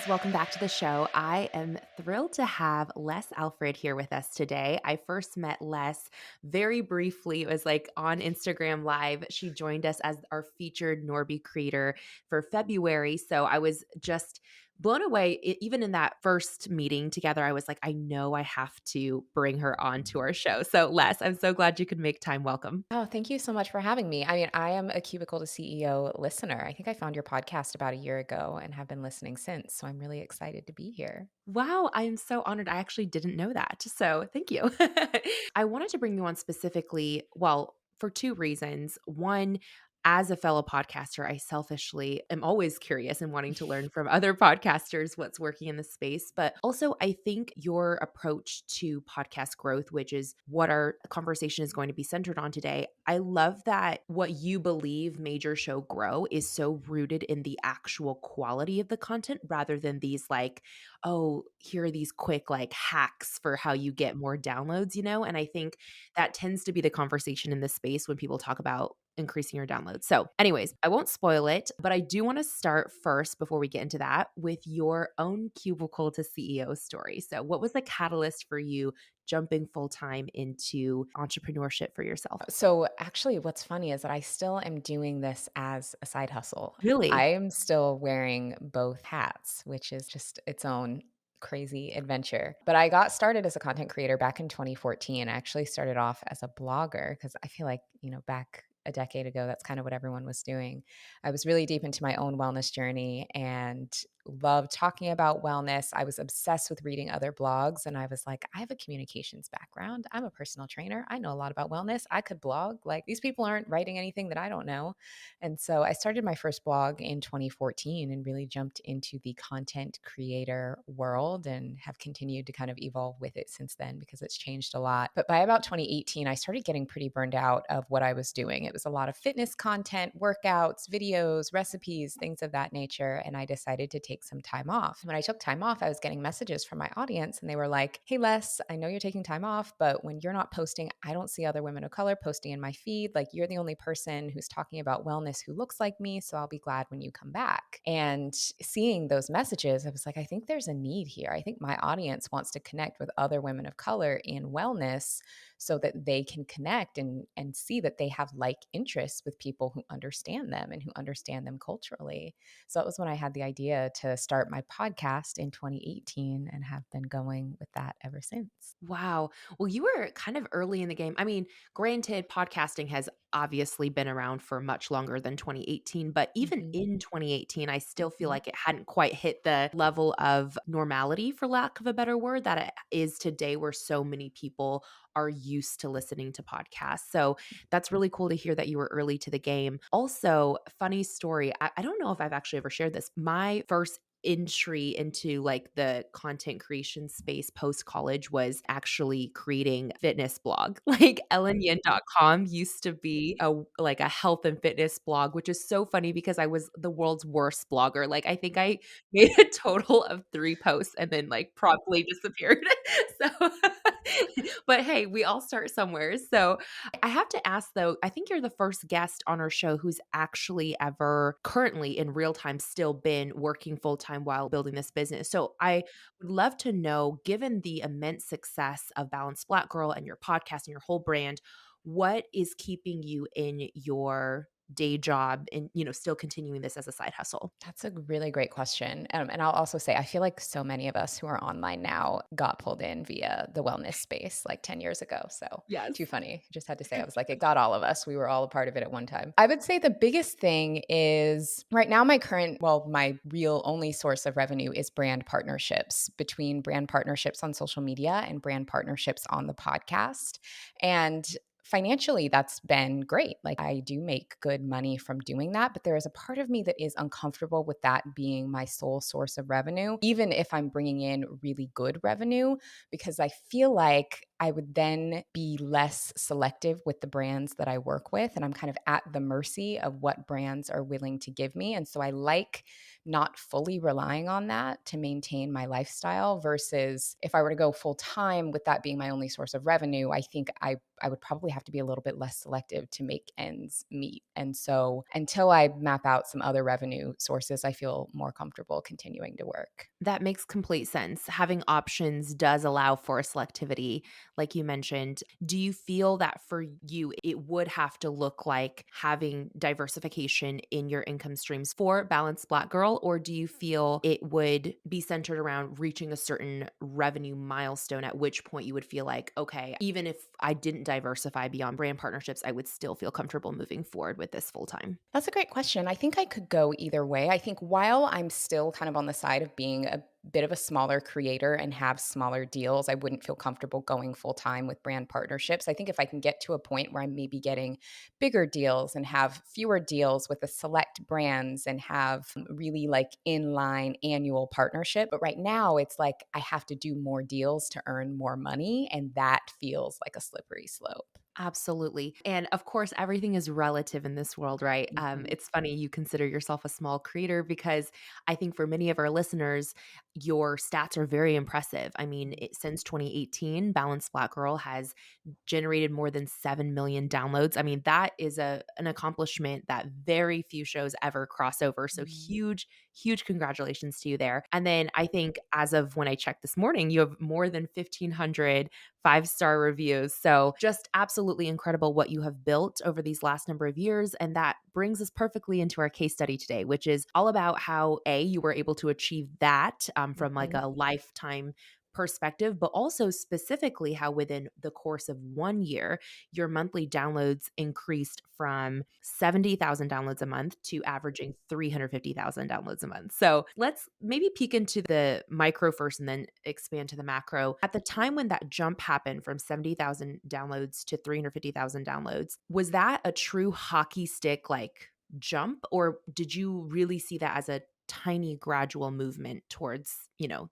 guys, welcome back to the show. I am thrilled to have Les Alfred here with us today. I first met Les very briefly. It was like on Instagram Live. She joined us as our featured Norby creator for February. So I was just blown away. Even in that first meeting together, I was like, I know I have to bring her on to our show. So, Les, I'm so glad you could make time. Welcome. Oh, thank you so much for having me. I mean, I am a Cubicle to CEO listener. I think I found your podcast about a year ago and have been listening since. So I'm really excited to be here. Wow, I am so honored. I actually didn't know that. So, thank you. I wanted to bring you on specifically, well, for two reasons. One, as a fellow podcaster, I selfishly am always curious and wanting to learn from other podcasters what's working in the space. But also, I think your approach to podcast growth, which is what our conversation is going to be centered on today, I love that what you believe made your show grow is so rooted in the actual quality of the content rather than these like, oh, here are these quick like hacks for how you get more downloads, And I think that tends to be the conversation in this space when people talk about increasing your downloads. So, anyways, I won't spoil it, but I do want to start first before we get into that with your own cubicle to CEO story. So, what was the catalyst for you jumping full time into entrepreneurship for yourself? So, actually, what's funny is that I still am doing this as a side hustle. I Really? am still wearing both hats, which is just its own crazy adventure. But I got started as a content creator back in 2014. I actually started off as a blogger because I feel like, back a decade ago, that's kind of what everyone was doing. I was really deep into my own wellness journey and loved talking about wellness. I was obsessed with reading other blogs, and I was like, I have a communications background. I'm a personal trainer. I know a lot about wellness. I could blog. Like, these people aren't writing anything that I don't know. And so I started my first blog in 2014 and really jumped into the content creator world and have continued to kind of evolve with it since then because it's changed a lot. But by about 2018, I started getting pretty burned out of what I was doing. It was a lot of fitness content, workouts, videos, recipes, things of that nature. And I decided to take some time off. When I took time off, I was getting messages from my audience and they were like, hey, Les, I know you're taking time off, but when you're not posting, I don't see other women of color posting in my feed. Like, you're the only person who's talking about wellness who looks like me. So I'll be glad when you come back. And seeing those messages, I was like, I think there's a need here. I think my audience wants to connect with other women of color in wellness so that they can connect and see that they have like interests with people who understand them and who understand them culturally. So that was when I had the idea to start my podcast in 2018 and have been going with that ever since. Wow. Well, you were kind of early in the game. I mean, granted, podcasting has obviously been around for much longer than 2018, but even Mhm. in 2018, I still feel Mhm. like it hadn't quite hit the level of normality, for lack of a better word, that it is today, where so many people are used to listening to podcasts. So that's really cool to hear that you were early to the game. Also, funny story. I don't know if I've actually ever shared this. My first entry into like the content creation space post college was actually creating fitness blog. Like ellenyin.com used to be a like a health and fitness blog, which is so funny because I was the world's worst blogger. Like I think I made a total of 3 posts and then like promptly disappeared. So but hey, we all start somewhere. So I have to ask though, I think you're the first guest on our show who's actually ever currently in real time still been working full time while building this business. So I would love to know, given the immense success of Balanced Black Girl and your podcast and your whole brand, what is keeping you in your day job and still continuing this as a side hustle? That's a really great question. And I'll also say, I feel like so many of us who are online now got pulled in via the wellness space like 10 years ago. So Yes. too funny. Just had to say, I was like, it got all of us. We were all a part of it at one time. I would say the biggest thing is right now, my real only source of revenue is brand partnerships, between brand partnerships on social media and brand partnerships on the podcast. And financially, that's been great. Like, I do make good money from doing that, but there is a part of me that is uncomfortable with that being my sole source of revenue, even if I'm bringing in really good revenue, because I feel like I would then be less selective with the brands that I work with. And I'm kind of at the mercy of what brands are willing to give me. And so I like not fully relying on that to maintain my lifestyle versus if I were to go full time with that being my only source of revenue, I think I I would probably have to be a little bit less selective to make ends meet. And so until I map out some other revenue sources, I feel more comfortable continuing to work. That makes complete sense. Having options does allow for selectivity, like you mentioned. Do you feel that for you, it would have to look like having diversification in your income streams for Balanced Black Girl? Or do you feel it would be centered around reaching a certain revenue milestone, at which point you would feel like, okay, even if I didn't diversify beyond brand partnerships, I would still feel comfortable moving forward with this full time? That's a great question. I think I could go either way. I think while I'm still kind of on the side of being a bit of a smaller creator and have smaller deals, I wouldn't feel comfortable going full time with brand partnerships. I think if I can get to a point where I'm maybe getting bigger deals and have fewer deals with the select brands and have really like inline annual partnership. But right now, it's like I have to do more deals to earn more money. And that feels like a slippery slope. Absolutely. And of course, everything is relative in this world, right? Mhm. It's funny you consider yourself a small creator because I think for many of our listeners, your stats are very impressive. I mean, since 2018, Balanced Black Girl has generated more than 7 million downloads. I mean, that is an accomplishment that very few shows ever cross over. So Mhm. huge, huge congratulations to you there. And then I think as of when I checked this morning, you have more than 1,500 5-star reviews. So just absolutely incredible what you have built over these last number of years. And that brings us perfectly into our case study today, which is all about how you were able to achieve that from like Mhm. a lifetime perspective, but also specifically how within the course of 1 year, your monthly downloads increased from 70,000 downloads a month to averaging 350,000 downloads a month. So let's maybe peek into the micro first and then expand to the macro. At the time when that jump happened from 70,000 downloads to 350,000 downloads, was that a true hockey stick like jump, or did you really see that as a tiny gradual movement towards,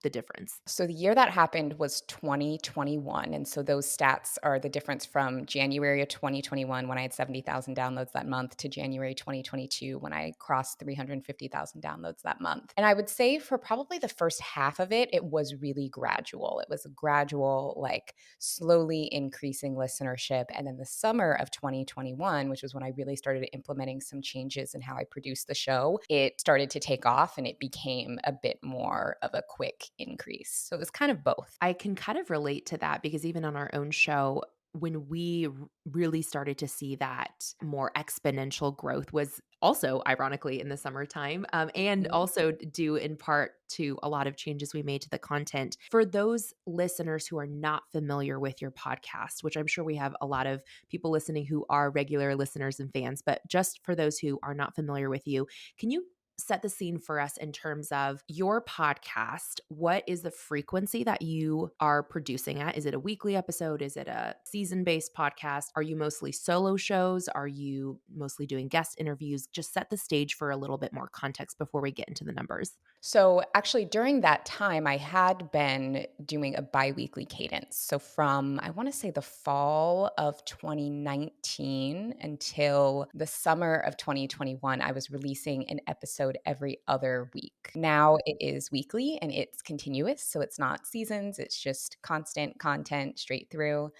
the difference? So the year that happened was 2021. And so those stats are the difference from January of 2021 when I had 70,000 downloads that month to January 2022 when I crossed 350,000 downloads that month. And I would say for probably the first half of it, it was really gradual. It was a gradual, like slowly increasing listenership. And then the summer of 2021, which was when I really started implementing some changes in how I produced the show, it started to take off and it became a bit more of a quick increase. So it was kind of both. I can kind of relate to that because even on our own show, when we really started to see that more exponential growth was also ironically in the summertime, and Mhm. also due in part to a lot of changes we made to the content. For those listeners who are not familiar with your podcast, which I'm sure we have a lot of people listening who are regular listeners and fans, but just for those who are not familiar with you, can you set the scene for us in terms of your podcast? What is the frequency that you are producing at? Is it a weekly episode? Is it a season based podcast? Are you mostly solo shows? Are you mostly doing guest interviews? Just set the stage for a little bit more context before we get into the numbers. So, actually, during that time, I had been doing a biweekly cadence. So, from I want to say the fall of 2019 until the summer of 2021, I was releasing an episode every other week. Now it is weekly and it's continuous. So, it's not seasons, it's just constant content straight through.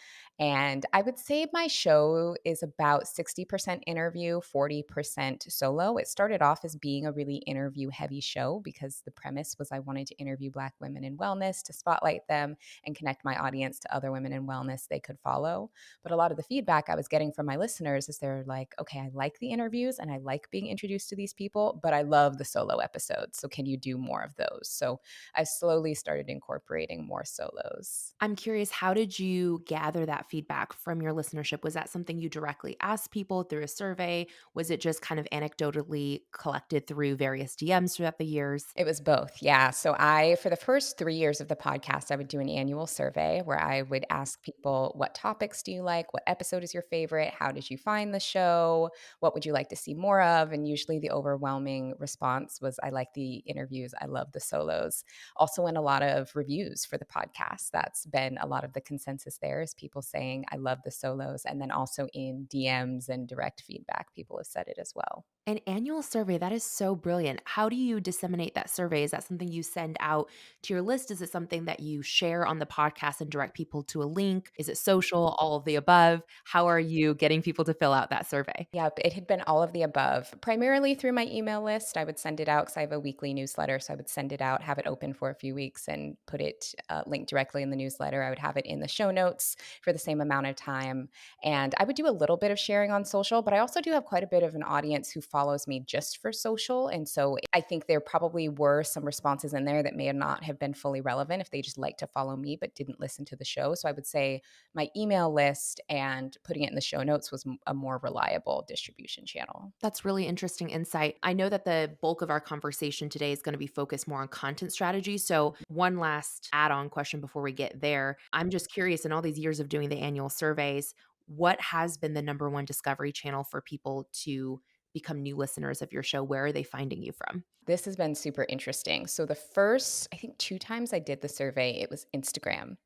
And I would say my show is about 60% interview, 40% solo. It started off as being a really interview heavy show because the premise was I wanted to interview Black women in wellness to spotlight them and connect my audience to other women in wellness they could follow. But a lot of the feedback I was getting from my listeners is they're like, okay, I like the interviews and I like being introduced to these people, but I love the solo episodes. So can you do more of those? So I slowly started incorporating more solos. I'm curious, how did you gather that feedback from your listenership? Was that something you directly asked people through a survey? Was it just kind of anecdotally collected through various DMs throughout the years? It was both. Yeah. So for the first 3 years of the podcast, I would do an annual survey where I would ask people, what topics do you like? What episode is your favorite? How did you find the show? What would you like to see more of? And usually the overwhelming response was, I like the interviews. I love the solos. Also, in a lot of reviews for the podcast, that's been a lot of the consensus there is people saying, I love the solos. And then also in DMs and direct feedback, people have said it as well. An annual survey, that is so brilliant. How do you disseminate that survey? Is that something you send out to your list? Is it something that you share on the podcast and direct people to a link? Is it social, all of the above? How are you getting people to fill out that survey? Yep, it had been all of the above, primarily through my email list. I would send it out because I have a weekly newsletter. So I would send it out, have it open for a few weeks, and put it linked directly in the newsletter. I would have it in the show notes for the same amount of time. And I would do a little bit of sharing on social, but I also do have quite a bit of an audience who follows me just for social. And so I think there probably were some responses in there that may not have been fully relevant if they just like to follow me but didn't listen to the show. So I would say my email list and putting it in the show notes was a more reliable distribution channel. That's really interesting insight. I know that the bulk of our conversation today is going to be focused more on content strategy. So, one last add on question before we get there. I'm just curious in all these years of doing the annual surveys, what has been the number one discovery channel for people to become new listeners of your show? Where are they finding you from? This has been super interesting. So the first, I think 2 times I did the survey, it was Instagram.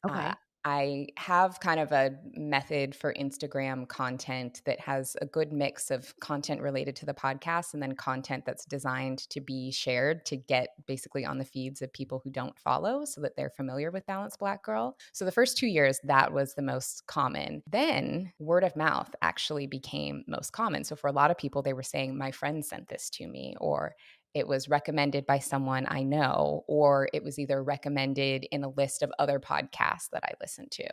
Uh, Okay. I have kind of a method for Instagram content that has a good mix of content related to the podcast and then content that's designed to be shared to get basically on the feeds of people who don't follow so that they're familiar with Balanced Black Girl. So the first 2 years, that was the most common. Then word of mouth actually became most common. So for a lot of people, they were saying, my friend sent this to me, or it was recommended by someone I know, or it was either recommended in a list of other podcasts that I listen to.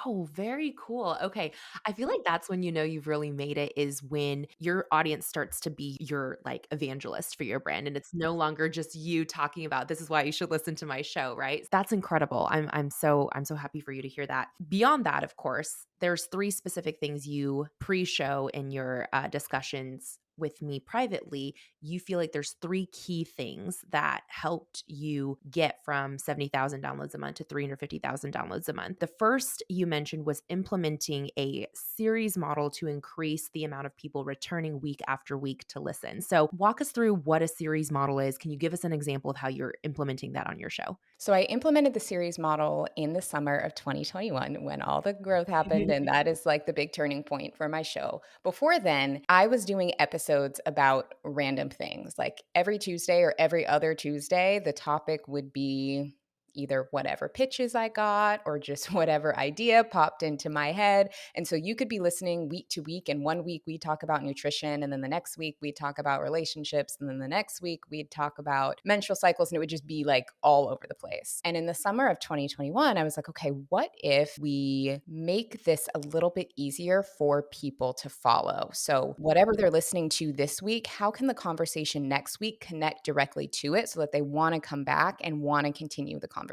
Oh, very cool. Okay. I feel like that's when you know you've really made it is when your audience starts to be your like evangelist for your brand and it's no longer just you talking about this is why you should listen to my show, right? That's incredible. I'm so happy for you to hear that. Beyond that, of course, there's three specific things you pre-show in your discussions with me privately. You feel like there's three key things that helped you get from 70,000 downloads a month to 350,000 downloads a month. The first you mentioned was implementing a series model to increase the amount of people returning week after week to listen. So, walk us through what a series model is. Can you give us an example of how you're implementing that on your show? So I implemented the series model in the summer of 2021 when all the growth happened. And that is like the big turning point for my show. Before then, I was doing episodes about random things. Like every Tuesday or every other Tuesday, the topic would be either whatever pitches I got or just whatever idea popped into my head. And so you could be listening week to week. And one week we talk about nutrition. And then the next week we talk about relationships. And then the next week we'd talk about menstrual cycles. And it would just be like all over the place. And in the summer of 2021, I was like, okay, what if we make this a little bit easier for people to follow? So whatever they're listening to this week, how can the conversation next week connect directly to it so that they want to come back and want to continue the conversation?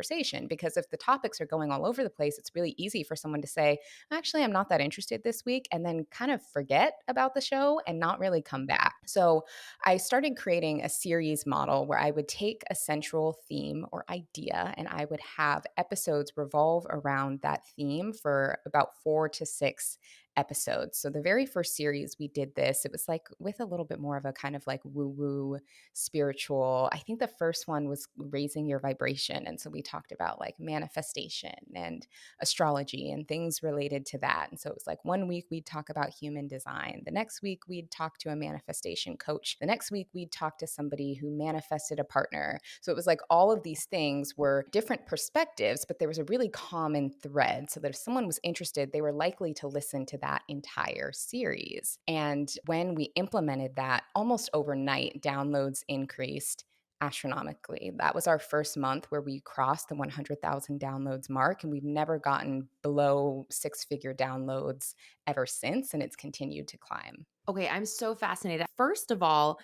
Because if the topics are going all over the place, it's really easy for someone to say, actually, I'm not that interested this week, and then kind of forget about the show and not really come back. So I started creating a series model where I would take a central theme or idea and I would have episodes revolve around that theme for about 4 to 6 episodes. So the very first series we did this, it was like with a little bit more of a kind of like woo woo spiritual. I think the first one was raising your vibration. And so we talked about like manifestation and astrology and things related to that. And so it was like one week we'd talk about human design. The next week we'd talk to a manifestation coach. The next week we'd talk to somebody who manifested a partner. So it was like all of these things were different perspectives, but there was a really common thread so that if someone was interested, they were likely to listen to that entire series. And when we implemented that, almost overnight, downloads increased astronomically. That was our first month where we crossed the 100,000 downloads mark, and we've never gotten below six-figure downloads ever since, and it's continued to climb. Okay, I'm so fascinated. First of all,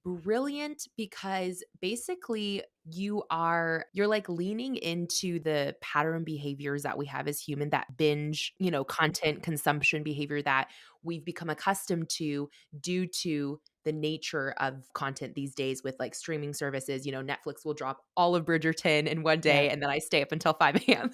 brilliant because basically you're like leaning into the pattern behaviors that we have as human that binge, content consumption behavior that we've become accustomed to due to the nature of content these days with like streaming services. Netflix will drop all of Bridgerton in one day Yep. and then I stay up until 5 a.m.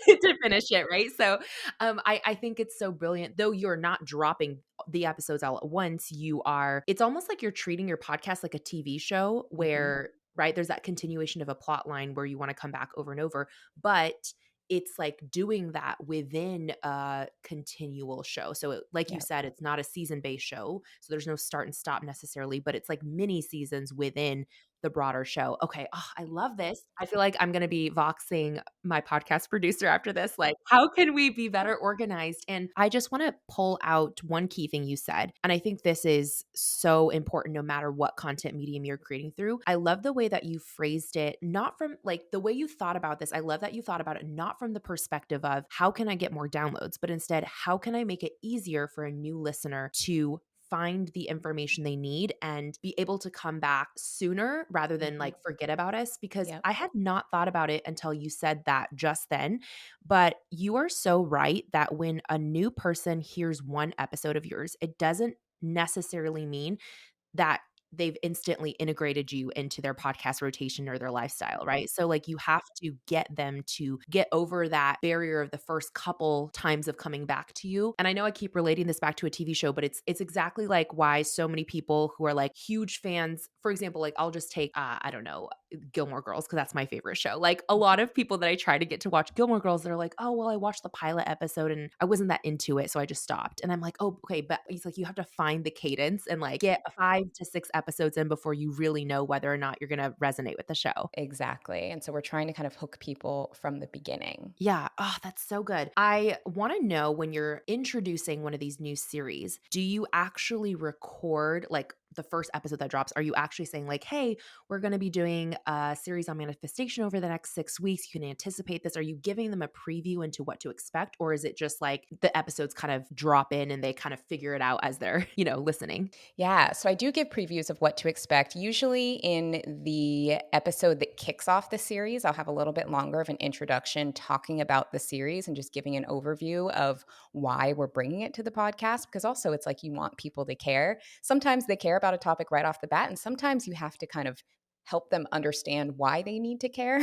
to finish it, right? So I think it's so brilliant. Though you're not dropping the episodes all at once, it's almost like you're treating your podcast like a TV show Mhm. where, right, there's that continuation of a plot line where you want to come back over and over, but it's like doing that within a continual show. So, like you Yep. said, it's not a season based show. So, there's no start and stop necessarily, but it's like mini seasons within the broader show. Okay. Oh, I love this. I feel like I'm going to be voxing my podcast producer after this. Like, how can we be better organized? And I just want to pull out one key thing you said. And I think this is so important no matter what content medium you're creating through. I love the way that you phrased it, not from like the way you thought about this. I love that you thought about it not from the perspective of how can I get more downloads, but instead, how can I make it easier for a new listener to find the information they need and be able to come back sooner rather than Mhm. like forget about us, because Yep. I had not thought about it until you said that just then. But you are so right that when a new person hears one episode of yours, it doesn't necessarily mean that they've instantly integrated you into their podcast rotation or their lifestyle, right? So, like, you have to get them to get over that barrier of the first couple times of coming back to you. And I know I keep relating this back to a TV show, but it's exactly like why so many people who are like huge fans, for example, like I'll just take I don't know, Gilmore Girls because that's my favorite show. Like a lot of people that I try to get to watch Gilmore Girls, they're like, "Oh, well, I watched the pilot episode and I wasn't that into it, so I just stopped." And I'm like, "Oh, okay." But he's like, "You have to find the cadence and like get 5 to 6 episodes in before you really know whether or not you're going to resonate with the show." Exactly. And so we're trying to kind of hook people from the beginning. Yeah. Oh, that's so good. I want to know, when you're introducing one of these new series, do you actually record like the first episode that drops? Are you actually saying, like, hey, we're going to be doing a series on manifestation over the next 6 weeks? You can anticipate this. Are you giving them a preview into what to expect? Or is it just like the episodes kind of drop in and they kind of figure it out as they're, listening? Yeah, so I do give previews of what to expect. Usually in the episode that kicks off the series, I'll have a little bit longer of an introduction talking about the series and just giving an overview of why we're bringing it to the podcast. Because also, it's like you want people to care. Sometimes they care about a topic right off the bat, and sometimes you have to kind of help them understand why they need to care.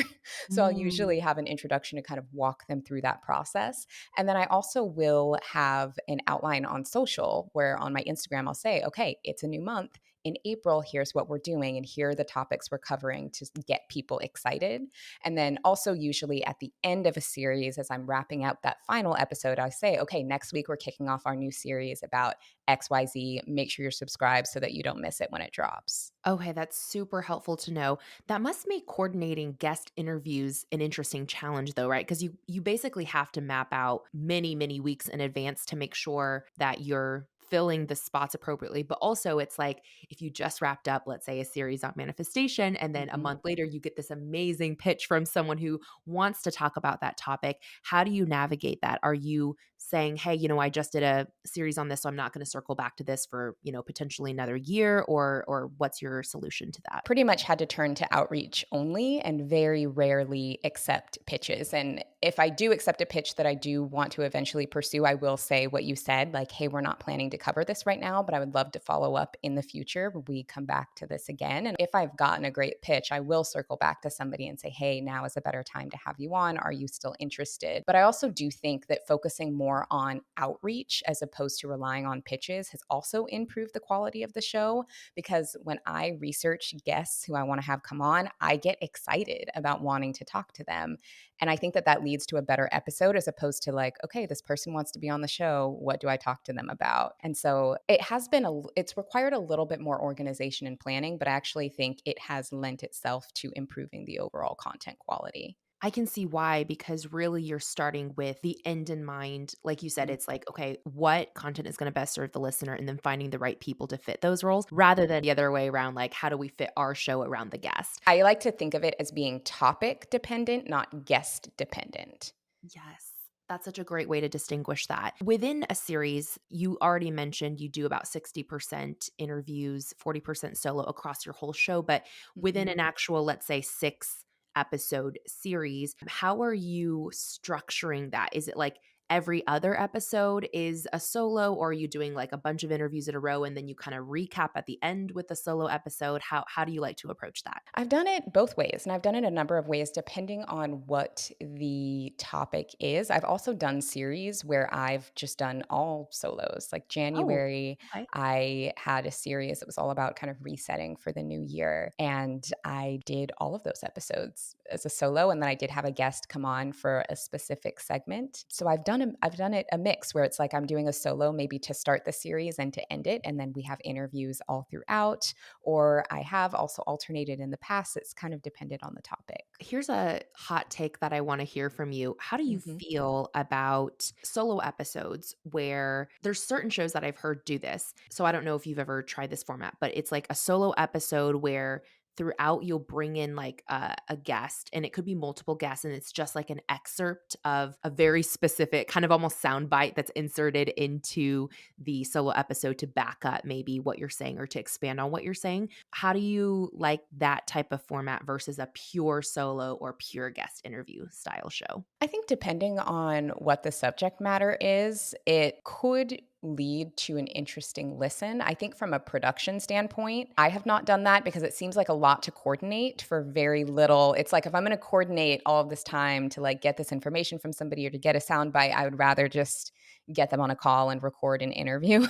So I'll Mm. usually have an introduction to kind of walk them through that process. And then I also will have an outline on social where on my Instagram, I'll say, okay, it's a new month. In April, here's what we're doing, and here are the topics we're covering to get people excited. And then also, usually at the end of a series, as I'm wrapping up that final episode, I say, okay, next week we're kicking off our new series about XYZ. Make sure you're subscribed so that you don't miss it when it drops. Okay, that's super helpful to know. That must make coordinating guest interviews an interesting challenge though, right? Because you basically have to map out many, many weeks in advance to make sure that you're filling the spots appropriately. But also it's like if you just wrapped up, let's say, a series on manifestation, and then a Mhm. month later you get this amazing pitch from someone who wants to talk about that topic. How do you navigate that? Are you saying, hey, I just did a series on this, so I'm not going to circle back to this for, potentially another year, or what's your solution to that? Pretty much had to turn to outreach only and very rarely accept pitches. And if I do accept a pitch that I do want to eventually pursue, I will say what you said, like, hey, we're not planning to cover this right now, but I would love to follow up in the future when we come back to this again. And if I've gotten a great pitch, I will circle back to somebody and say, hey, now is a better time to have you on. Are you still interested? But I also do think that focusing more on outreach as opposed to relying on pitches has also improved the quality of the show, because when I research guests who I want to have come on, I get excited about wanting to talk to them. And I think that that leads to a better episode as opposed to like, okay, this person wants to be on the show. What do I talk to them about? And so it's required a little bit more organization and planning, but I actually think it has lent itself to improving the overall content quality. I can see why, because really you're starting with the end in mind. Like you said, Mhm. it's like, okay, what content is going to best serve the listener, and then finding the right people to fit those roles rather than the other way around. Like, how do we fit our show around the guest? I like to think of it as being topic dependent, not guest dependent. Yes. That's such a great way to distinguish that. Within a series, you already mentioned you do about 60% interviews, 40% solo across your whole show. But within Mhm. an actual, let's say, 6 episode series, how are you structuring that? Is it like every other episode is a solo, or are you doing like a bunch of interviews in a row and then you kind of recap at the end with the solo episode? How do you like to approach that? I've done it both ways, and I've done it a number of ways depending on what the topic is. I've also done series where I've just done all solos. Like Oh, January, okay. I had a series that was all about kind of resetting for the new year, and I did all of those episodes as a solo, and then I did have a guest come on for a specific segment. So I've done it a mix where it's like I'm doing a solo maybe to start the series and to end it, and then we have interviews all throughout. Or I have also alternated in the past. It's kind of depended on the topic. Here's a hot take that I want to hear from you. How do you Mhm. feel about solo episodes where there's certain shows that I've heard do this? So I don't know if you've ever tried this format, but it's like a solo episode where throughout you'll bring in like a guest, and it could be multiple guests, and it's just like an excerpt of a very specific kind of almost sound bite that's inserted into the solo episode to back up maybe what you're saying or to expand on what you're saying. How do you like that type of format versus a pure solo or pure guest interview style show? I think depending on what the subject matter is, it could lead to an interesting listen. I think from a production standpoint, I have not done that because it seems like a lot to coordinate for very little. It's like if I'm going to coordinate all of this time to like get this information from somebody or to get a sound bite, I would rather just get them on a call and record an interview.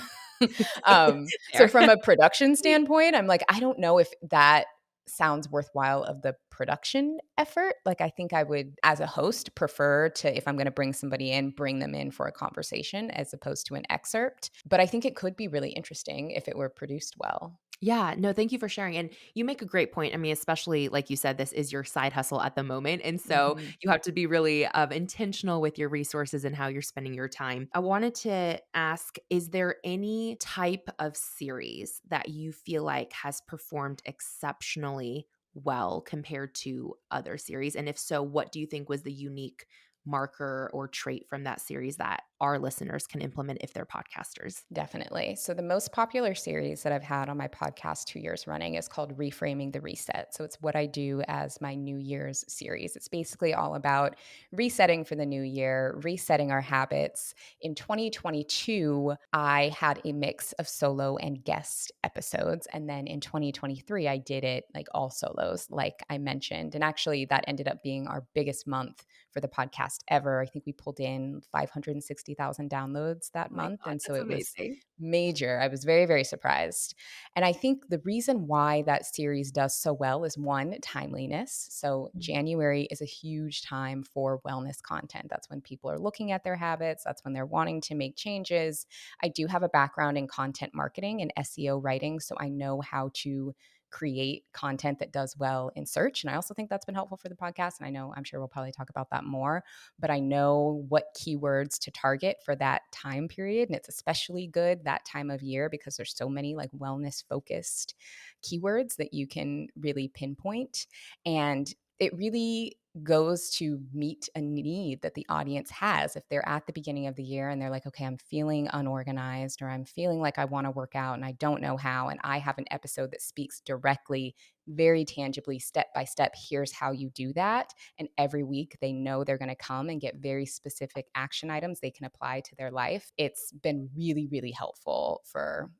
So Fair. from a production standpoint, I'm like, I don't know if that sounds worthwhile of the production effort. Like, I think I would, as a host, prefer to, if I'm going to bring somebody in, bring them in for a conversation as opposed to an excerpt. But I think it could be really interesting if it were produced well. Yeah, no, thank you for sharing. And you make a great point. I mean, especially like you said, this is your side hustle at the moment. And so Mhm. you have to be really intentional with your resources and how you're spending your time. I wanted to ask, is there any type of series that you feel like has performed exceptionally well compared to other series? And if so, what do you think was the unique marker or trait from that series that our listeners can implement if they're podcasters? Definitely. So, the most popular series that I've had on my podcast 2 years running is called Reframing the Reset. So, it's what I do as my New Year's series. It's basically all about resetting for the new year, resetting our habits. In 2022, I had a mix of solo and guest episodes. And then in 2023, I did it like all solos, like I mentioned. And actually, that ended up being our biggest month for the podcast ever. I think we pulled in 560,000 downloads that Oh my month. God, And so that's it was amazing. major. I was very, very surprised. And I think the reason why that series does so well is one, timeliness. So January is a huge time for wellness content. That's when people are looking at their habits, that's when they're wanting to make changes. I do have a background in content marketing and SEO writing, so I know how to create content that does well in search. And I also think that's been helpful for the podcast. And I know, I'm sure we'll probably talk about that more, but I know what keywords to target for that time period. And it's especially good that time of year because there's so many like wellness focused keywords that you can really pinpoint. And it really goes to meet a need that the audience has. If they're at the beginning of the year and they're like, okay, I'm feeling unorganized or I'm feeling like I want to work out and I don't know how, and I have an episode that speaks directly, very tangibly, step by step, here's how you do that. And every week they know they're going to come and get very specific action items they can apply to their life. It's been really, really helpful for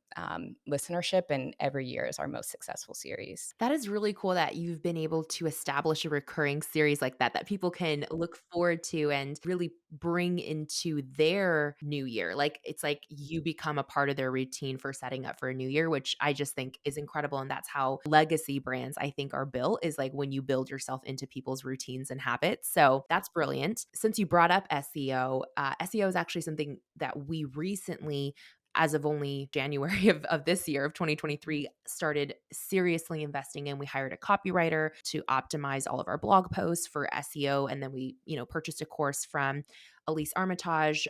listenership, and every year is our most successful series. That is really cool that you've been able to establish a recurring series like that, that people can look forward to and really bring into their new year. Like, it's like you become a part of their routine for setting up for a new year, which I just think is incredible. And that's how legacy brands, I think, are built, is like when you build yourself into people's routines and habits. So that's brilliant. Since you brought up SEO, SEO is actually something that we recently, as of only January of this year of 2023, started seriously investing in. We hired a copywriter to optimize all of our blog posts for SEO. And then we, purchased a course from Elise Armitage,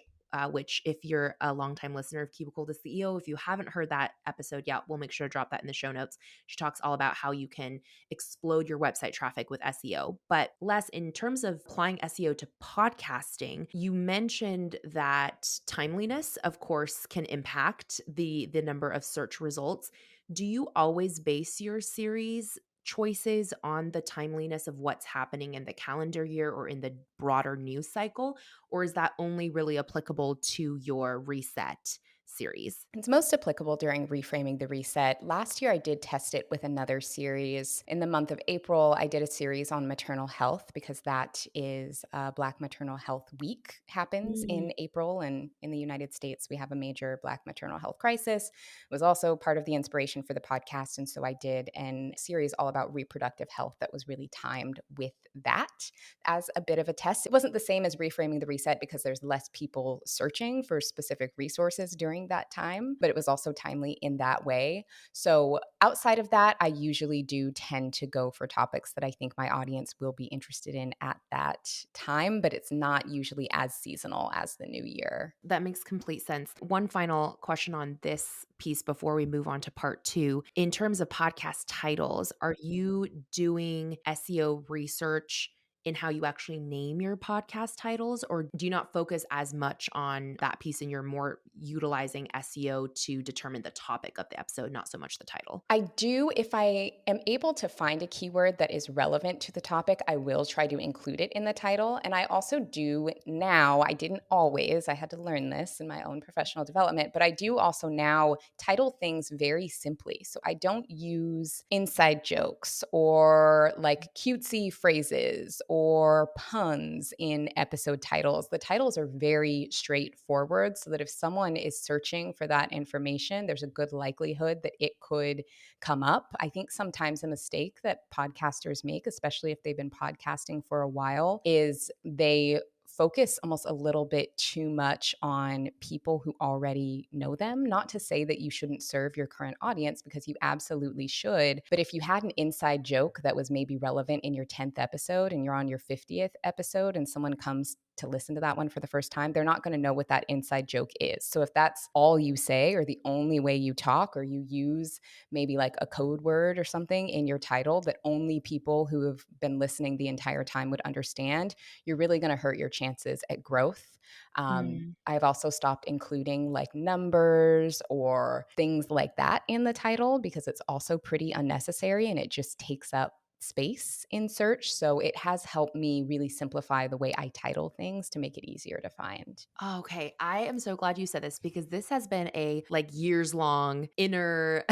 which, if you're a longtime listener of Cubicle the CEO, if you haven't heard that episode yet, we'll make sure to drop that in the show notes. She talks all about how you can explode your website traffic with SEO. But Les, in terms of applying SEO to podcasting, you mentioned that timeliness, of course, can impact the number of search results. Do you always base your series choices on the timeliness of what's happening in the calendar year or in the broader news cycle? Or is that only really applicable to your reset series? It's most applicable during reframing the reset. Last year, I did test it with another series. In the month of April, I did a series on maternal health because that is Black Maternal Health Week happens Mm. in April. And in the United States, we have a major Black maternal health crisis. It was also part of the inspiration for the podcast. And so I did a series all about reproductive health that was really timed with that as a bit of a test. It wasn't the same as reframing the reset because there's less people searching for specific resources during that time, but it was also timely in that way. So, outside of that, I usually do tend to go for topics that I think my audience will be interested in at that time, but it's not usually as seasonal as the new year. That makes complete sense. One final question on this piece before we move on to part two. In terms of podcast titles, are you doing SEO research in how you actually name your podcast titles, or do you not focus as much on that piece and you're more utilizing SEO to determine the topic of the episode, not so much the title? I do, if I am able to find a keyword that is relevant to the topic, I will try to include it in the title. And I also do now, I didn't always, I had to learn this in my own professional development, but I do also now title things very simply. So I don't use inside jokes or like cutesy phrases or puns in episode titles. The titles are very straightforward so that if someone is searching for that information, there's a good likelihood that it could come up. I think sometimes a mistake that podcasters make, especially if they've been podcasting for a while, is they focus almost a little bit too much on people who already know them. Not to say that you shouldn't serve your current audience, because you absolutely should. But if you had an inside joke that was maybe relevant in your 10th episode and you're on your 50th episode and someone comes to listen to that one for the first time, they're not going to know what that inside joke is. So if that's all you say or the only way you talk, or you use maybe like a code word or something in your title that only people who have been listening the entire time would understand, you're really going to hurt your chances at growth. Mm. I've also stopped including like numbers or things like that in the title because it's also pretty unnecessary and it just takes up space in search. So it has helped me really simplify the way I title things to make it easier to find. Oh, okay. I am so glad you said this because this has been a like years long inner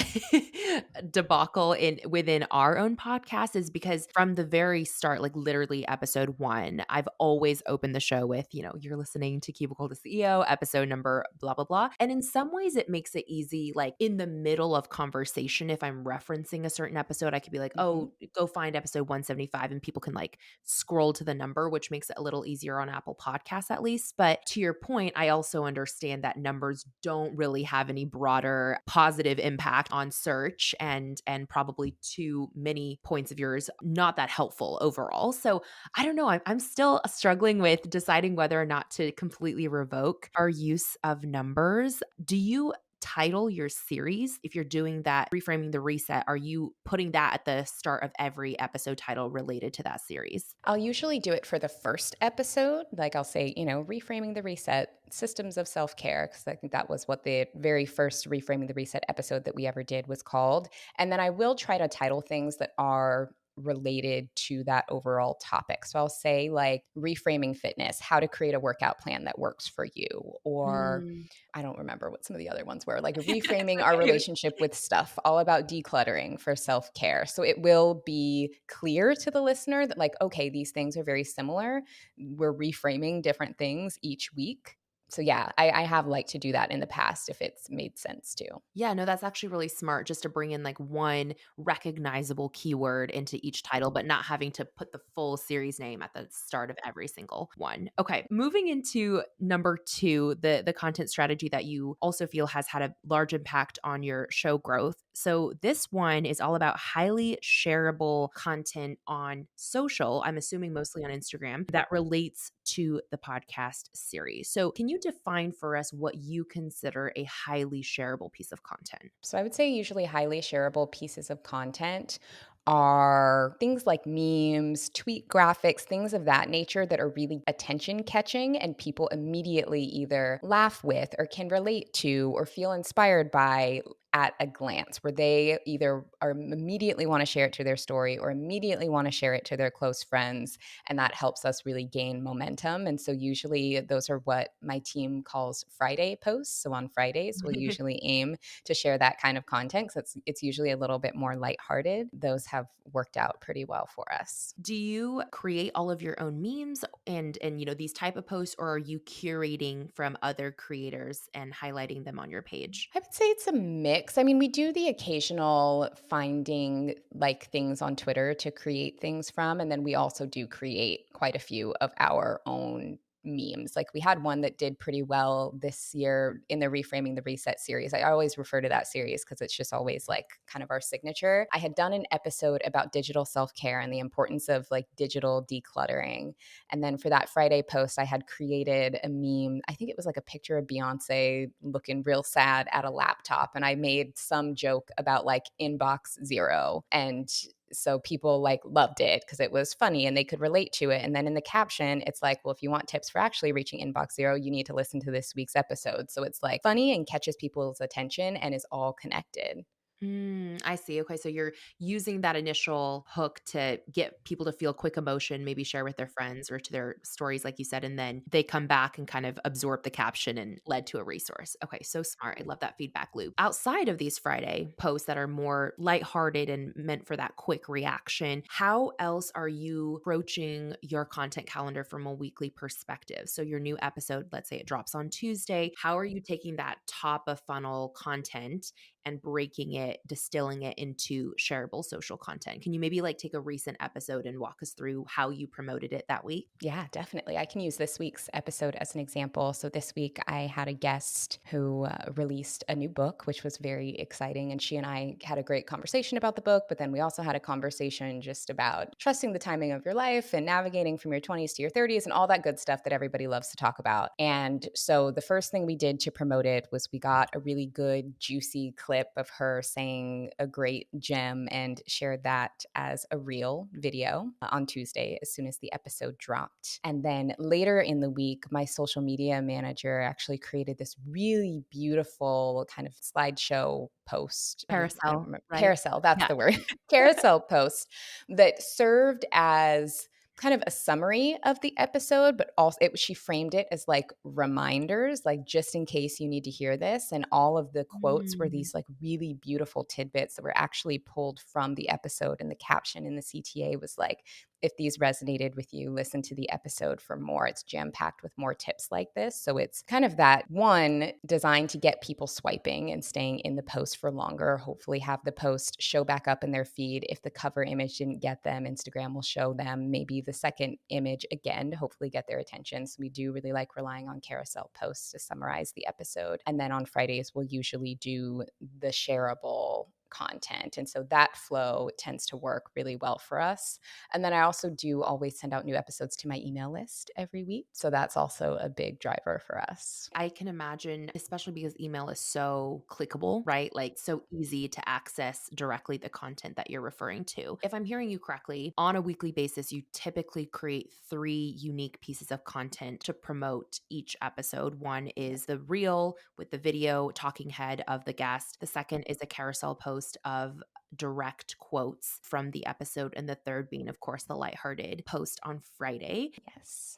debacle in within our own podcast is because from the very start, like literally episode 1, I've always opened the show with, you're listening to Cubicle the CEO, episode number blah blah blah. And in some ways it makes it easy like in the middle of conversation if I'm referencing a certain episode, I could be like, Mhm. "Oh, go find episode 175," and people can like scroll to the number, which makes it a little easier on Apple Podcasts at least. But to your point, I also understand that numbers don't really have any broader positive impact on search and probably too many points of yours not that helpful overall. So I don't know. I'm still struggling with deciding whether or not to completely revoke our use of numbers. Do you title your series if you're doing that reframing the reset? Are you putting that at the start of every episode title related to that series? I'll usually do it for the first episode. Like I'll say, reframing the reset, systems of self care, because I think that was what the very first reframing the reset episode that we ever did was called. And then I will try to title things that are related to that overall topic. So I'll say, like, reframing fitness, how to create a workout plan that works for you, or Mm. I don't remember what some of the other ones were, like reframing our It's okay. relationship with stuff, all about decluttering for self care. So it will be clear to the listener that, like, okay, these things are very similar. We're reframing different things each week. So yeah, I have liked to do that in the past if it's made sense to. Yeah, no, that's actually really smart just to bring in like one recognizable keyword into each title, but not having to put the full series name at the start of every single one. Okay, moving into number two, the content strategy that you also feel has had a large impact on your show growth. So this one is all about highly shareable content on social. I'm assuming mostly on Instagram that relates to the podcast series. So can you define for us what you consider a highly shareable piece of content? So I would say usually highly shareable pieces of content are things like memes, tweet graphics, things of that nature that are really attention catching and people immediately either laugh with or can relate to or feel inspired by. at a glance, where they either are immediately want to share it to their story or immediately want to share it to their close friends. And that helps us really gain momentum. And so usually those are what my team calls Friday posts. So on Fridays, we'll usually aim to share that kind of content because it's usually a little bit more lighthearted. Those have worked out pretty well for us. Do you create all of your own memes and these type of posts, or are you curating from other creators and highlighting them on your page? I would say it's a mix. I mean, we do the occasional finding like things on Twitter to create things from. And then we also do create quite a few of our own memes. Like we had one that did pretty well this year in the Reframing the Reset series. I always refer to that series because it's just always like kind of our signature. I had done an episode about digital self care and the importance of like digital decluttering. And then for that Friday post, I had created a meme. I think it was like a picture of Beyonce looking real sad at a laptop. And I made some joke about like inbox zero. And so people like loved it because it was funny and they could relate to it. And then in the caption, it's like, well, if you want tips for actually reaching inbox zero, you need to listen to this week's episode. So it's like funny and catches people's attention and is all connected. I see. Okay. So you're using that initial hook to get people to feel quick emotion, maybe share with their friends or to their stories, like you said, and then they come back and kind of absorb the caption and led to a resource. Okay. So smart. I love that feedback loop. Outside of these Friday posts that are more lighthearted and meant for that quick reaction, how else are you approaching your content calendar from a weekly perspective? So your new episode, let's say it drops on Tuesday. How are you taking that top of funnel content and breaking it, distilling it into shareable social content? Can you maybe like take a recent episode and walk us through how you promoted it that week? Yeah, definitely. I can use this week's episode as an example. So, this week I had a guest who released a new book, which was very exciting. And she and I had a great conversation about the book. But then we also had a conversation just about trusting the timing of your life and navigating from your 20s to your 30s and all that good stuff that everybody loves to talk about. And so, the first thing we did to promote it was we got a really good, juicy clip of her saying a great gem and shared that as a reel video on Tuesday as soon as the episode dropped. And then later in the week, my social media manager actually created this really beautiful kind of slideshow post. I don't Carousel, remember. right? Carousel, that's Yeah. the word. Carousel post that served as kind of a summary of the episode, but also she framed it as like reminders, like just in case you need to hear this. And all of the quotes were Mm. these like really beautiful tidbits that were actually pulled from the episode. And the caption in the CTA was like, if these resonated with you, listen to the episode for more. It's jam packed with more tips like this. So it's kind of that one designed to get people swiping and staying in the post for longer. Hopefully, have the post show back up in their feed. If the cover image didn't get them, Instagram will show them maybe the second image again to hopefully get their attention. So we do really like relying on carousel posts to summarize the episode. And then on Fridays, we'll usually do the shareable content. And so that flow tends to work really well for us. And then I also do always send out new episodes to my email list every week. So that's also a big driver for us. I can imagine, especially because email is so clickable, right? Like so easy to access directly the content that you're referring to. If I'm hearing you correctly, on a weekly basis, you typically create three unique pieces of content to promote each episode. One is the reel with the video talking head of the guest. The second is a carousel post of direct quotes from the episode. And the third being, of course, the lighthearted post on Friday. Yes.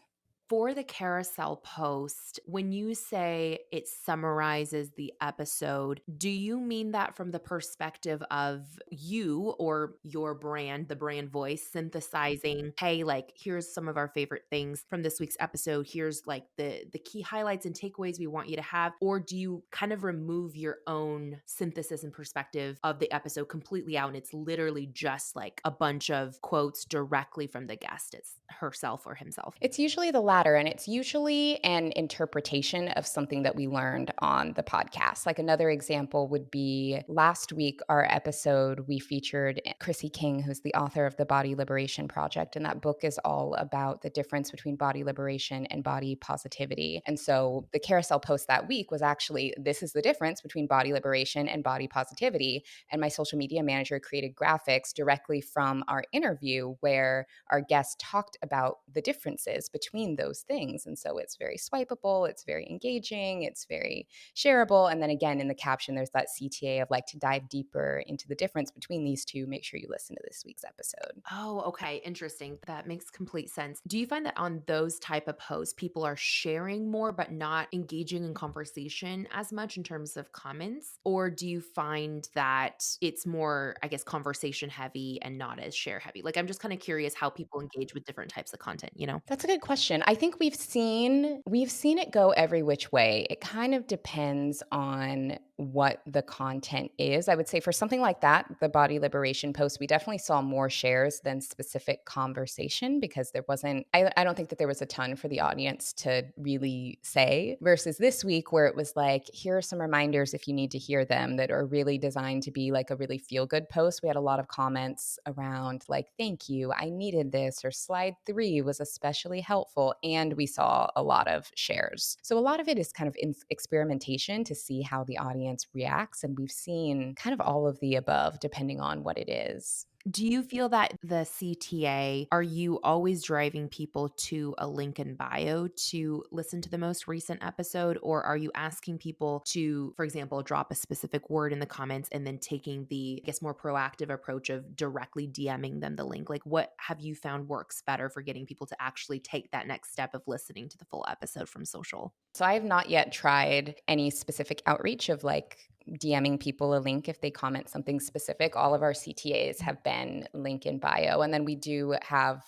For the carousel post, when you say it summarizes the episode, do you mean that from the perspective of you or your brand, the brand voice, synthesizing, hey, like here's some of our favorite things from this week's episode. Here's like the key highlights and takeaways we want you to have, or do you kind of remove your own synthesis and perspective of the episode completely out and it's literally just like a bunch of quotes directly from the guest, it's herself or himself? It's usually the latter, and it's usually an interpretation of something that we learned on the podcast. Like another example would be last week, our episode, we featured Chrissy King, who's the author of the Body Liberation Project. And that book is all about the difference between body liberation and body positivity. And so the carousel post that week was actually, this is the difference between body liberation and body positivity. And my social media manager created graphics directly from our interview where our guest talked about the differences between those those things. And so it's very swipeable, it's very engaging, it's very shareable. And then again, in the caption, there's that CTA of like, to dive deeper into the difference between these two, make sure you listen to this week's episode. Oh, okay. Interesting. That makes complete sense. Do you find that on those type of posts, people are sharing more but not engaging in conversation as much in terms of comments? Or do you find that it's more, I guess, conversation heavy and not as share heavy? Like, I'm just kind of curious how people engage with different types of content, you know? That's a good question. I think we've seen it go every which way. It kind of depends on what the content is. I would say for something like that, the body liberation post, we definitely saw more shares than specific conversation because there wasn't I don't think that there was a ton for the audience to really say versus this week where it was like, here are some reminders if you need to hear them that are really designed to be like a really feel good post. We had a lot of comments around like, thank you, I needed this, or slide 3 was especially helpful. And we saw a lot of shares. So a lot of it is kind of experimentation to see how the audience reacts. And we've seen kind of all of the above depending on what it is. Do you feel that the CTA, are you always driving people to a link in bio to listen to the most recent episode? Or are you asking people to, for example, drop a specific word in the comments and then taking the, I guess, more proactive approach of directly DMing them the link? Like, what have you found works better for getting people to actually take that next step of listening to the full episode from social? So I have not yet tried any specific outreach of like DMing people a link if they comment something specific. All of our CTAs Mhm. have been link in bio. And then we do have,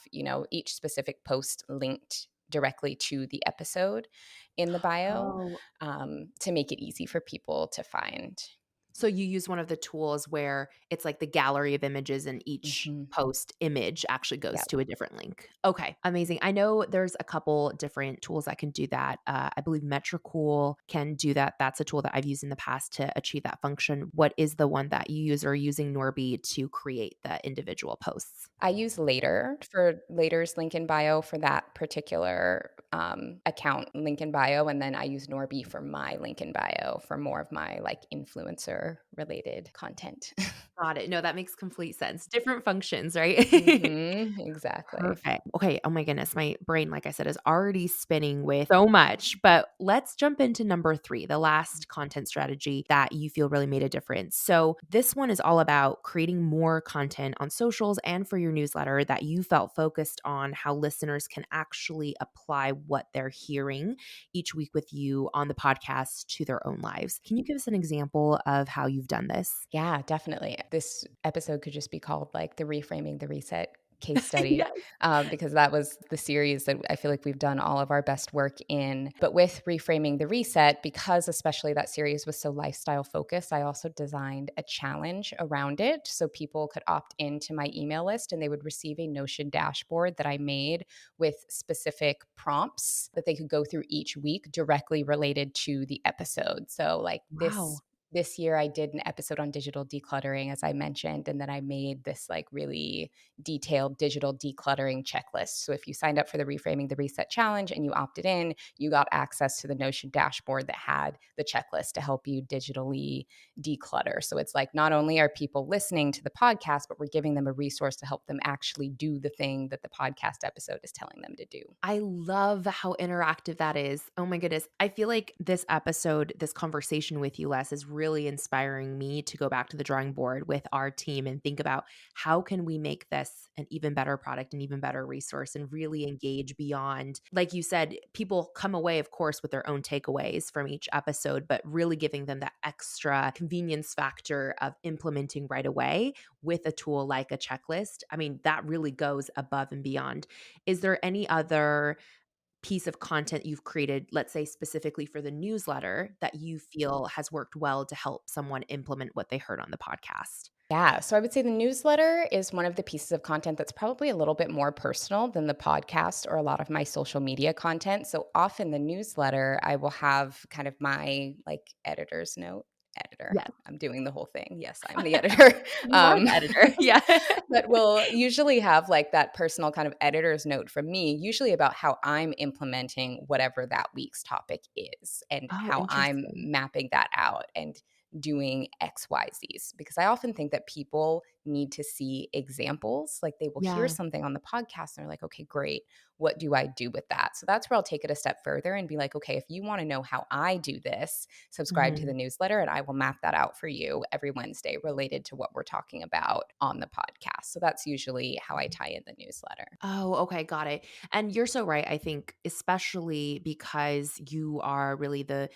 each specific post linked directly to the episode in the bio Oh, to make it easy for people to find. so you use one of the tools where it's like the gallery of images and each Hmm. post image actually Yeah. goes to a different link. Okay, amazing. I know there's a couple different tools that can do that. I believe Metricool can do that. That's a tool that I've used in the past to achieve that function. What is the one that you use, or are you using Norby to create the individual posts? I use Later for Later's link in bio for that particular account link in bio, and then I use Norby for my link in bio for more of my like influencer related content. Got it. No, that makes complete sense. Different functions, right? Exactly. Perfect. Okay. Oh my goodness. My brain, like I said, is already spinning with so much. But let's jump into number 3, the last content strategy that you feel really made a difference. So, this one is all about creating more content on socials and for your newsletter that you felt focused on how listeners can actually apply what they're hearing each week with you on the podcast to their own lives. Can you give us an example of how you've done this? Yeah, definitely. This episode could just be called like the Reframing the Reset case study, Yes. because that was the series that I feel like we've done all of our best work in. But with Reframing the Reset, because especially that series was so lifestyle focused, I also designed a challenge around it so people could opt into my email list and they would receive a Notion dashboard that I made with specific prompts that they could go through each week directly related to the episode. So, like Wow. this year I did an episode on digital decluttering, as I mentioned, and then I made this like really detailed digital decluttering checklist. So if you signed up for the Reframing the Reset challenge and you opted in, you got access to the Notion dashboard that had the checklist to help you digitally declutter. So it's like not only are people listening to the podcast, but we're giving them a resource to help them actually do the thing that the podcast episode is telling them to do. I love how interactive that is. Oh my goodness. I feel like this episode, this conversation with you, Les, is really inspiring me to go back to the drawing board with our team and think about how can we make this an even better product, an even better resource, and really engage beyond. Like you said, people come away, of course, with their own takeaways from each episode, but really giving them that extra convenience factor of implementing right away with a tool like a checklist. I mean, that really goes above and beyond. Is there any other piece of content you've created, let's say specifically for the newsletter, that you feel has worked well to help someone implement what they heard on the podcast? Yeah. So I would say the newsletter is one of the pieces of content that's probably a little bit more personal than the podcast or a lot of my social media content. So often the newsletter, I will have kind of my like editor's note. Editor. Yes. I'm doing the whole thing. Yes, I'm the editor. You are Um, the editor. Yeah. but we'll usually have like that personal kind of editor's note from me, usually about how I'm implementing whatever that week's topic is and Oh, how I'm interesting. mapping that out and doing XYZs. Because I often think that people need to see examples. Like they will hear Yeah. something on the podcast and they're like, okay, great. What do I do with that? So that's where I'll take it a step further and be like, okay, if you want to know how I do this, subscribe to the Mhm. newsletter and I will map that out for you every Wednesday related to what we're talking about on the podcast. So that's usually how I tie in the newsletter. Oh, okay, got it. And you're so right. I think especially because you are really the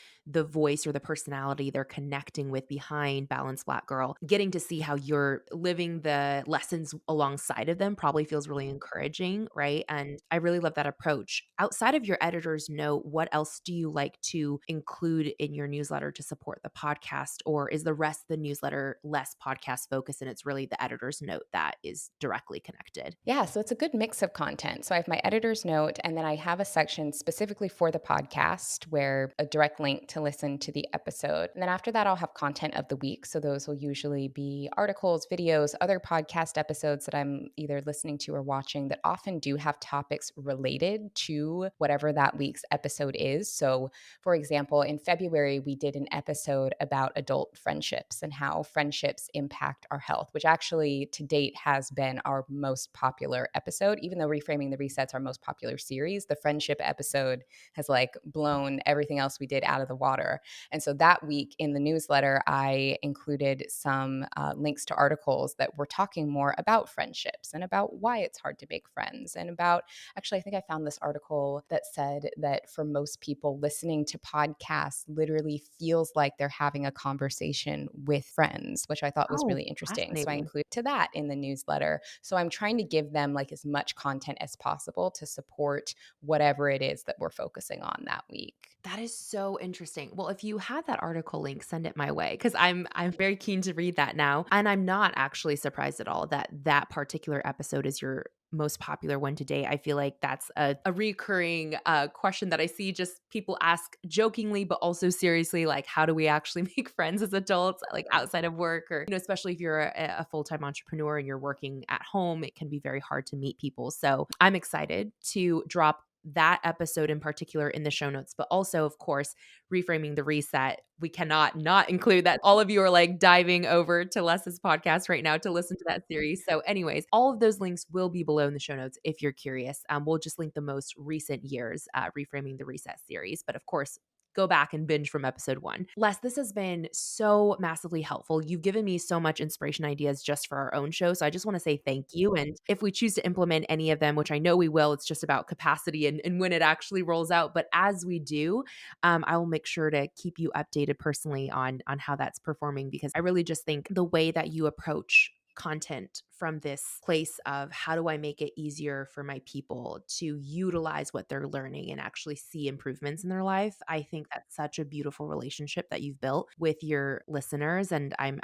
voice or the personality they're connecting with behind Balanced Black Girl, getting to see how you're living the lessons alongside of them probably feels really encouraging, right? And I really love that approach. Outside of your editor's note, what else do you like to include in your newsletter to support the podcast? Or is the rest of the newsletter less podcast focused and it's really the editor's note that is directly connected? Yeah, so it's a good mix of content. So I have my editor's note, and then I have a section specifically for the podcast where a direct link to listen to the episode. And then after that, I'll have content of the week. So those will usually be articles, videos, other podcast episodes that I'm either listening to or watching that often do have topics related to whatever that week's episode is. So, for example, in February, we did an episode about adult friendships and how friendships impact our health, which actually to date has been our most popular episode. Even though Reframing the Reset's our most popular series, the friendship episode has like blown everything else we did out of the water. And so that week in the newsletter, I included some links to articles that were talking more about friendships and about why it's hard to make friends and about actually, I think I found this article that said that for most people, listening to podcasts literally feels like they're having a conversation with friends, which I thought was Oh, really interesting. So I fascinating. include to that in the newsletter. So I'm trying to give them like as much content as possible to support whatever it is that we're focusing on that week. That is so interesting. Well, if you have that article link, send it my way because I'm very keen to read that now, and I'm not actually surprised at all that that particular episode is your most popular one today. I feel like that's a recurring question that I see just people ask jokingly, but also seriously, like how do we actually make friends as adults, like outside of work, or especially if you're a full time entrepreneur and you're working at home, it can be very hard to meet people. So I'm excited to drop that episode in particular in the show notes, but also, of course, reframing the reset. We cannot not include that. All of you are like diving over to Les's podcast right now to listen to that series. So, anyways, all of those links will be below in the show notes if you're curious. We'll just link the most recent years reframing the reset series. But of course, go back and binge from episode one. Les, this has been so massively helpful. You've given me so much inspiration ideas just for our own show. So I just want to say thank you. And if we choose to implement any of them, which I know we will, it's just about capacity and when it actually rolls out. But as we do, I will make sure to keep you updated personally on how that's performing because I really just think the way that you approach content from this place of how do I make it easier for my people to utilize what they're learning and actually see improvements in their life. I think that's such a beautiful relationship that you've built with your listeners and I'm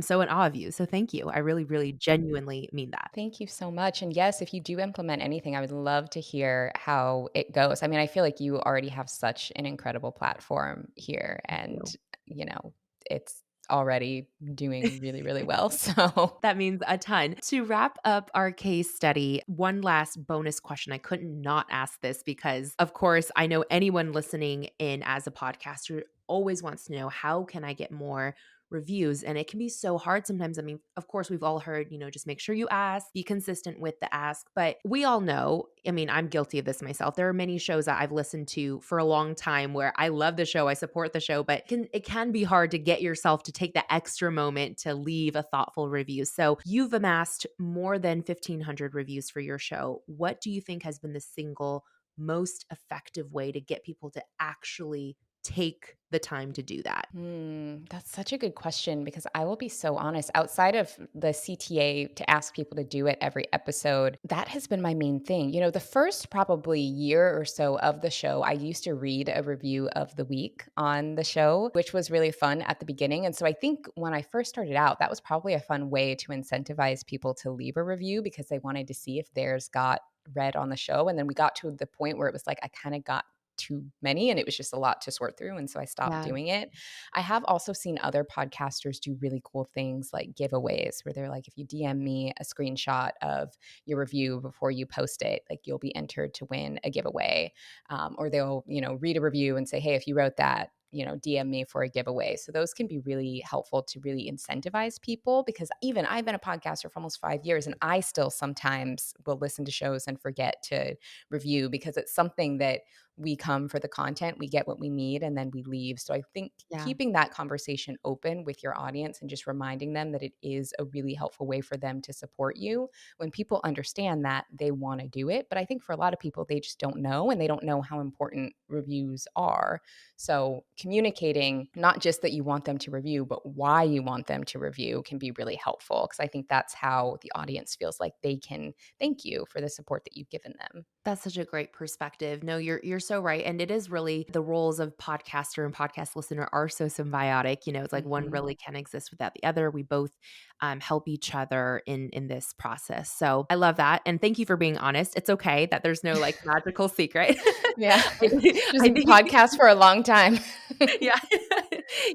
so in awe of you. So thank you. I really really genuinely mean that. Thank you so much. And yes, if you do implement anything, I would love to hear how it goes. I mean, I feel like you already have such an incredible platform here, Thank and, you. you know, it's already doing really, really well. So, That means a ton. To wrap up our case study, one last bonus question. I couldn't not ask this because, of course, I know anyone listening in as a podcaster always wants to know how can I get more reviews? And it can be so hard sometimes. I mean, of course, we've all heard, just make sure you ask, be consistent with the ask. But we all know, I mean, I'm guilty of this myself. There are many shows that I've listened to for a long time where I love the show, I support the show, but it can be hard to get yourself to take the extra moment to leave a thoughtful review. So you've amassed more than 1,500 reviews for your show. What do you think has been the single most effective way to get people to actually take the time to do that? that's such a good question because I will be so honest. Outside of the CTA to ask people to do it every episode, that has been my main thing. The first probably year or so of the show, I used to read a review of the week on the show, which was really fun at the beginning. And so I think when I first started out, that was probably a fun way to incentivize people to leave a review because they wanted to see if theirs got read on the show. And then we got to the point where it was like I kind of got too many and it was just a lot to sort through. And so I stopped Yeah. doing it. I have also seen other podcasters do really cool things like giveaways where they're like, if you DM me a screenshot of your review before you post it, like you'll be entered to win a giveaway. Or they'll, read a review and say, hey, if you wrote that, DM me for a giveaway. So those can be really helpful to really incentivize people, because even I've been a podcaster for almost 5 years and I still sometimes will listen to shows and forget to review, because it's something that we come for the content, we get what we need, and then we leave. So I think Yeah. keeping that conversation open with your audience and just reminding them that it is a really helpful way for them to support you. When people understand that, they want to do it. But I think for a lot of people, they just don't know, and they don't know how important reviews are. So communicating not just that you want them to review, but why you want them to review can be really helpful, because I think that's how the audience feels like they can thank you for the support that you've given them. That's such a great perspective. No, you're so right, and it is really the roles of podcaster and podcast listener are so symbiotic. It's like one Mhm. really can't exist without the other. We both help each other in this process. So I love that, and thank you for being honest. It's okay that there's no like magical secret. Yeah. Just I a think podcast for a long time. yeah.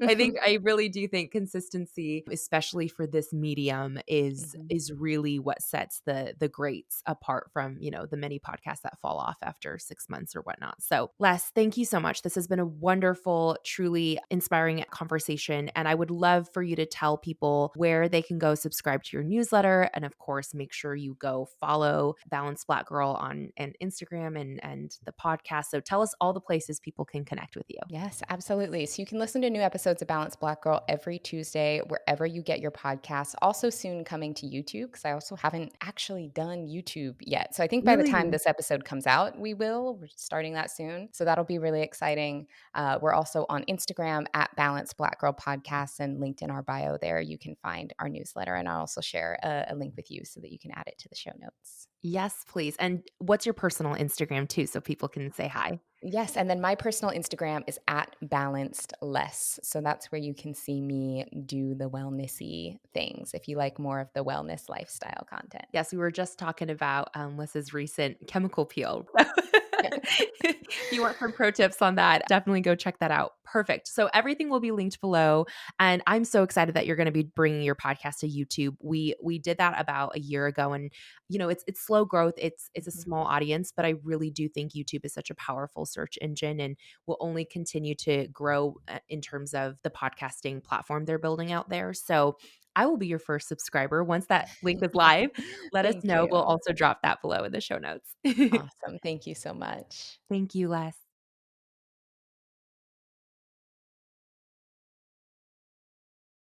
I really do think consistency, especially for this medium, is Mhm. is really what sets the greats apart from, the many podcasts that fall off after 6 months or whatnot. So, Les, thank you so much. This has been a wonderful, truly inspiring conversation. And I would love for you to tell people where they can go subscribe to your newsletter. And of course, make sure you go follow Balanced Black Girl on and Instagram and the podcast. So tell us all the places people can connect with you. Yes, absolutely. So you can listen to new episodes of Balanced Black Girl every Tuesday, wherever you get your podcasts. Also, soon coming to YouTube, because I also haven't actually done YouTube yet. So I think by the time Really? this episode comes out, we will. We're starting that soon. So that'll be really exciting. We're also on Instagram at Balanced Black Girl Podcasts, and linked in our bio there. You can find our newsletter. And I'll also share a link with you so that you can add it to the show notes. Yes, please. And what's your personal Instagram too, so people can say hi? Yes, and then my personal Instagram is at balanced less. So that's where you can see me do the wellnessy things if you like more of the wellness lifestyle content. Yes, we were just talking about, Liz's recent chemical peel. If you want some pro tips on that, definitely go check that out. Perfect. So everything will be linked below, and I'm so excited that you're gonna be bringing your podcast to YouTube. We did that about a year ago, and, it's slow growth. It's a Mhm. small audience, but I really do think YouTube is such a powerful search engine and will only continue to grow, in terms of the podcasting platform they're building out there. So I will be your first subscriber. Once that link is live, let us Thank know. We'll you. also drop that below in the show notes. Awesome. Thank you so much. Thank you, Les.